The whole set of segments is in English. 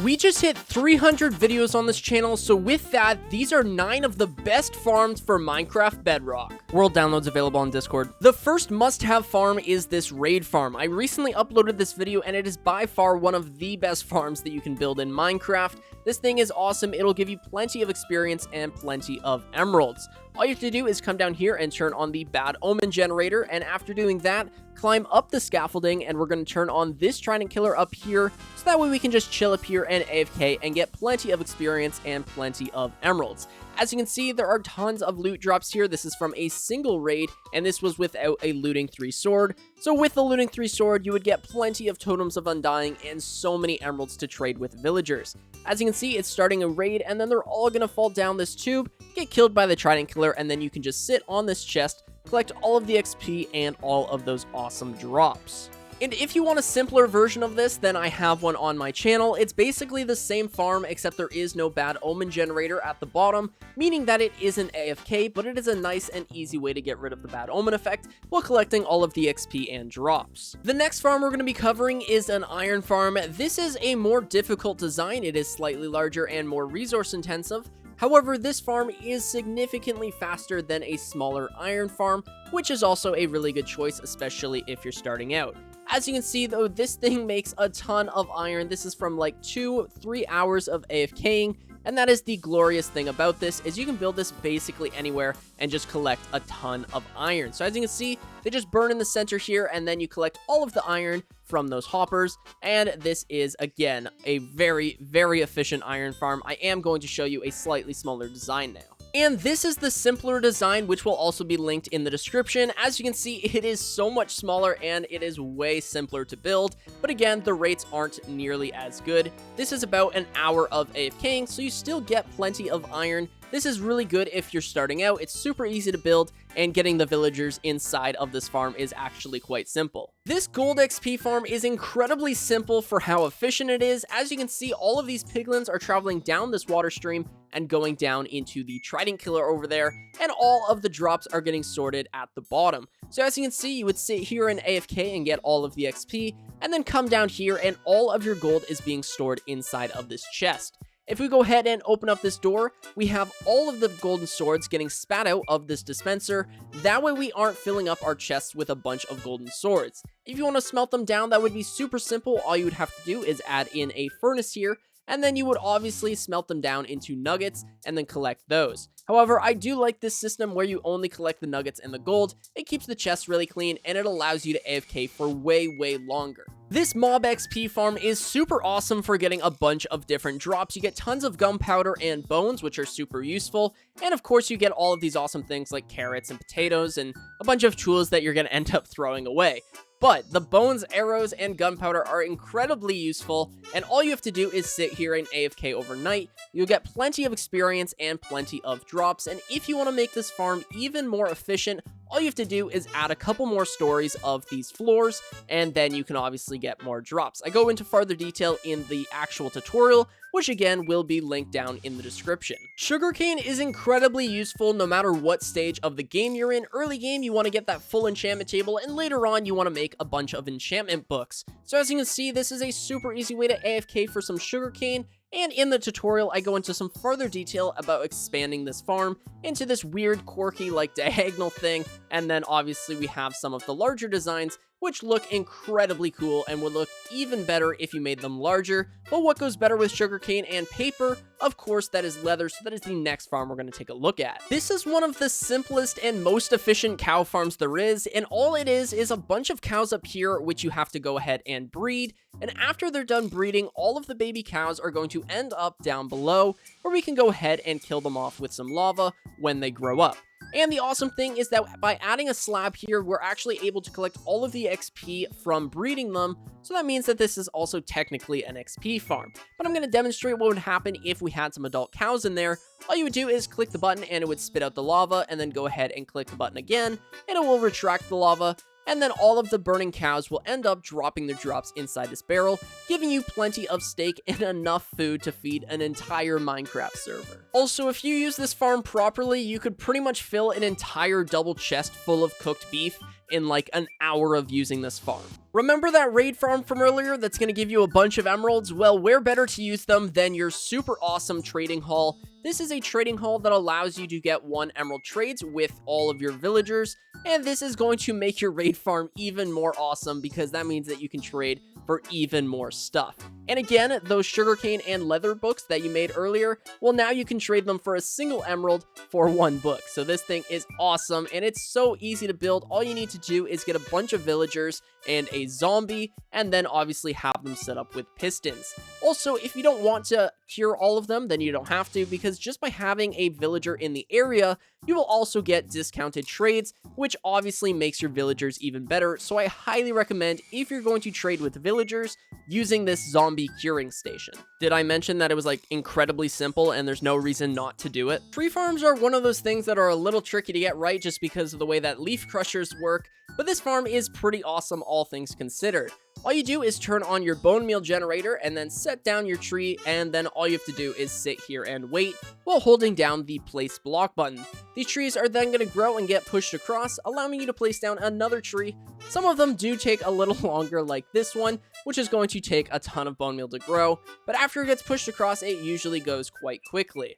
We just hit 300 videos on this channel, so with that, these are 9 of the best farms for Minecraft Bedrock. World downloads available on Discord. The first must-have farm is this raid farm. I recently uploaded this video, and it is by far one of the best farms that you can build in Minecraft. This thing is awesome. It'll give you plenty of experience and plenty of emeralds. All you have to do is come down here and turn on the bad omen generator, and after doing that, climb up the scaffolding, and we're going to turn on this trident killer up here, so that way we can just chill up here and AFK and get plenty of experience and plenty of emeralds. As you can see, there are tons of loot drops here. This is from a single raid, and this was without a looting 3 sword. So with the looting 3 sword, you would get plenty of totems of undying and so many emeralds to trade with villagers. As you can see, it's starting a raid, and then they're all going to fall down this tube, get killed by the trident killer, and then you can just sit on this chest, collect all of the XP and all of those awesome drops. And if you want a simpler version of this, then I have one on my channel. It's basically the same farm, except there is no bad omen generator at the bottom, meaning that it isn't AFK, but it is a nice and easy way to get rid of the bad omen effect while collecting all of the XP and drops. The next farm we're going to be covering is an iron farm. This is a more difficult design. It is slightly larger and more resource intensive. However, this farm is significantly faster than a smaller iron farm, which is also a really good choice, especially if you're starting out. As you can see, though, this thing makes a ton of iron. This is from like 2-3 hours of AFKing, and that is the glorious thing about this, is you can build this basically anywhere and just collect a ton of iron. So as you can see, they just burn in the center here, and then you collect all of the iron from those hoppers, and this is, again, a very, very efficient iron farm. I am going to show you a slightly smaller design now. And this is the simpler design, which will also be linked in the description. As you can see, it is so much smaller and it is way simpler to build, but again, the rates aren't nearly as good. This is about an hour of AFKing, so you still get plenty of iron. This is really good if you're starting out. It's super easy to build, and getting the villagers inside of this farm is actually quite simple. This gold XP farm is incredibly simple for how efficient it is. As you can see, all of these piglins are traveling down this water stream and going down into the trident killer over there, and all of the drops are getting sorted at the bottom. So as you can see, you would sit here in AFK and get all of the XP, and then come down here and all of your gold is being stored inside of this chest. If we go ahead and open up this door, we have all of the golden swords getting spat out of this dispenser. That way we aren't filling up our chests with a bunch of golden swords. If you want to smelt them down, that would be super simple. All you would have to do is add in a furnace here, and then you would obviously smelt them down into nuggets and then collect those. However, I do like this system where you only collect the nuggets and the gold. It keeps the chest really clean, and it allows you to AFK for way, way longer. This mob XP farm is super awesome for getting a bunch of different drops. You get tons of gunpowder and bones, which are super useful. And of course, you get all of these awesome things like carrots and potatoes and a bunch of tools that you're going to end up throwing away. But the bones, arrows, and gunpowder are incredibly useful, and all you have to do is sit here and AFK overnight. You'll get plenty of experience and plenty of drops, and if you want to make this farm even more efficient, all you have to do is add a couple more stories of these floors, and then you can obviously get more drops. I go into further detail in the actual tutorial, which again will be linked down in the description. Sugarcane is incredibly useful no matter what stage of the game you're in. Early game, you want to get that full enchantment table, and later on, you want to make a bunch of enchantment books. So as you can see, this is a super easy way to AFK for some sugarcane. And in the tutorial, I go into some further detail about expanding this farm into this weird, quirky, like diagonal thing. And then obviously we have some of the larger designs, which look incredibly cool and would look even better if you made them larger. But what goes better with sugarcane and paper? Of course, that is leather, so that is the next farm we're going to take a look at. This is one of the simplest and most efficient cow farms there is, and all it is a bunch of cows up here, which you have to go ahead and breed. And after they're done breeding, all of the baby cows are going to end up down below, where we can go ahead and kill them off with some lava when they grow up. And the awesome thing is that by adding a slab here, we're actually able to collect all of the XP from breeding them. So that means that this is also technically an XP farm. But I'm going to demonstrate what would happen if we had some adult cows in there. All you would do is click the button and it would spit out the lava, and then go ahead and click the button again and it will retract the lava. And then all of the burning cows will end up dropping their drops inside this barrel, giving you plenty of steak and enough food to feed an entire Minecraft server. Also, if you use this farm properly, you could pretty much fill an entire double chest full of cooked beef. in like an hour of using this farm. Remember that raid farm from earlier that's going to give you a bunch of emeralds? Well, where better to use them than your super awesome trading hall? This is a trading hall that allows you to get 1 emerald trades with all of your villagers, and this is going to make your raid farm even more awesome because that means that you can trade for even more stuff. And again, those sugarcane and leather books that you made earlier, well, now you can trade them for a single emerald for 1 book. So this thing is awesome, and it's so easy to build. All you need to do is get a bunch of villagers and a zombie, and then obviously have them set up with pistons. Also, if you don't want to cure all of them, then you don't have to, because just by having a villager in the area, you will also get discounted trades, which obviously makes your villagers even better. So I highly recommend, if you're going to trade with villagers, using this zombie curing station. Did I mention that it was like incredibly simple and there's no reason not to do it? Tree farms are one of those things that are a little tricky to get right just because of the way that leaf crushers work, but this farm is pretty awesome, all things considered. All you do is turn on your bone meal generator and then set down your tree, and then all you have to do is sit here and wait while holding down the place block button. These trees are then going to grow and get pushed across, allowing you to place down another tree. Some of them do take a little longer, like this one, which is going to take a ton of bone meal to grow, but after it gets pushed across, it usually goes quite quickly.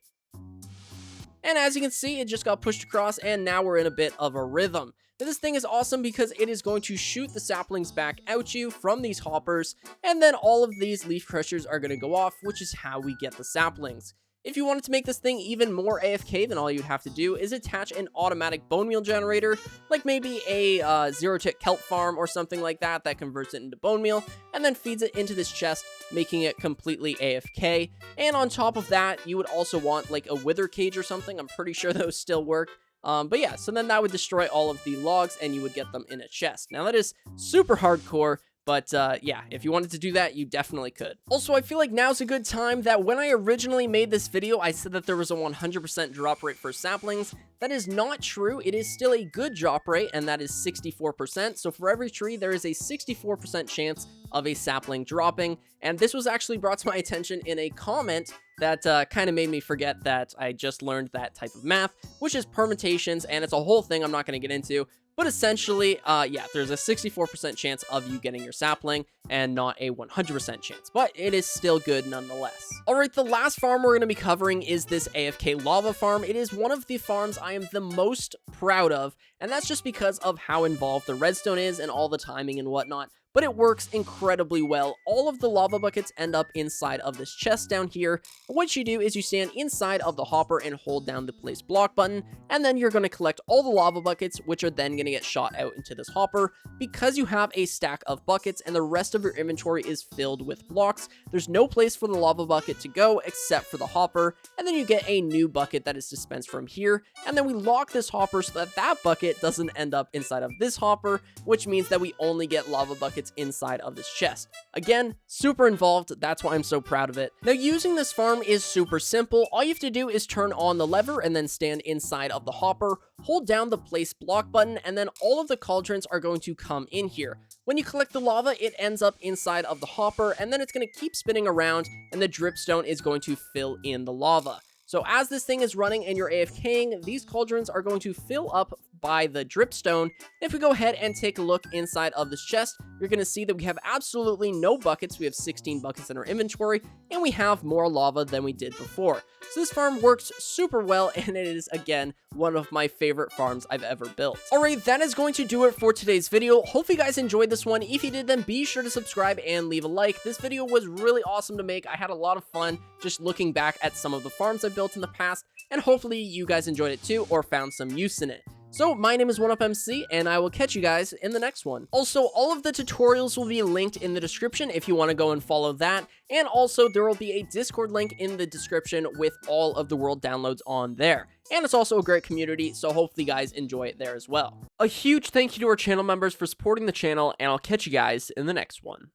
And as you can see, it just got pushed across, and now we're in a bit of a rhythm. Now, this thing is awesome because it is going to shoot the saplings back at you from these hoppers, and then all of these leaf crushers are going to go off, which is how we get the saplings. If you wanted to make this thing even more AFK, then all you'd have to do is attach an automatic bone meal generator, like maybe a zero-tick kelp farm or something like that, that converts it into bone meal, and then feeds it into this chest, making it completely AFK. And on top of that, you would also want like a wither cage or something. I'm pretty sure those still work. But yeah, so then that would destroy all of the logs and you would get them in a chest. Now that is super hardcore, but yeah, if you wanted to do that, you definitely could. Also, I feel like now's a good time that when I originally made this video, I said that there was a 100% drop rate for saplings. That is not true. It is still a good drop rate, and that is 64%. So for every tree, there is a 64% chance of a sapling dropping. And this was actually brought to my attention in a comment that kind of made me forget that I just learned that type of math, which is permutations, and it's a whole thing I'm not going to get into. But essentially, yeah, there's a 64% chance of you getting your sapling and not a 100% chance, but it is still good nonetheless. All right, the last farm we're going to be covering is this AFK Lava Farm. It is one of the farms I am the most proud of, and that's just because of how involved the redstone is and all the timing and whatnot. But it works incredibly well. All of the lava buckets end up inside of this chest down here. What you do is you stand inside of the hopper and hold down the place block button, and then you're going to collect all the lava buckets, which are then going to get shot out into this hopper. Because you have a stack of buckets and the rest of your inventory is filled with blocks, there's no place for the lava bucket to go except for the hopper, and then you get a new bucket that is dispensed from here, and then we lock this hopper so that that bucket doesn't end up inside of this hopper, which means that we only get lava buckets inside of this chest. Again, super involved, that's why I'm so proud of it. Now, using this farm is super simple. All you have to do is turn on the lever and then stand inside of the hopper, hold down the place block button, and then all of the cauldrons are going to come in here. When you collect the lava, it ends up inside of the hopper, and then it's going to keep spinning around, and the dripstone is going to fill in the lava. So as this thing is running and you're AFKing, these cauldrons are going to fill up by the dripstone. If we go ahead and take a look inside of this chest, you're going to see that we have absolutely no buckets. We have 16 buckets in our inventory, and we have more lava than we did before. So this farm works super well, and it is, again, one of my favorite farms I've ever built. Alright, that is going to do it for today's video. Hopefully you guys enjoyed this one. If you did, then be sure to subscribe and leave a like. This video was really awesome to make. I had a lot of fun just looking back at some of the farms I built in the past, and hopefully you guys enjoyed it too or found some use in it. So my name is 1UpMC, and I will catch you guys in the next one. Also, all of the tutorials will be linked in the description if you want to go and follow that. And also, there will be a Discord link in the description with all of the world downloads on there. And it's also a great community, so hopefully you guys enjoy it there as well. A huge thank you to our channel members for supporting the channel, and I'll catch you guys in the next one.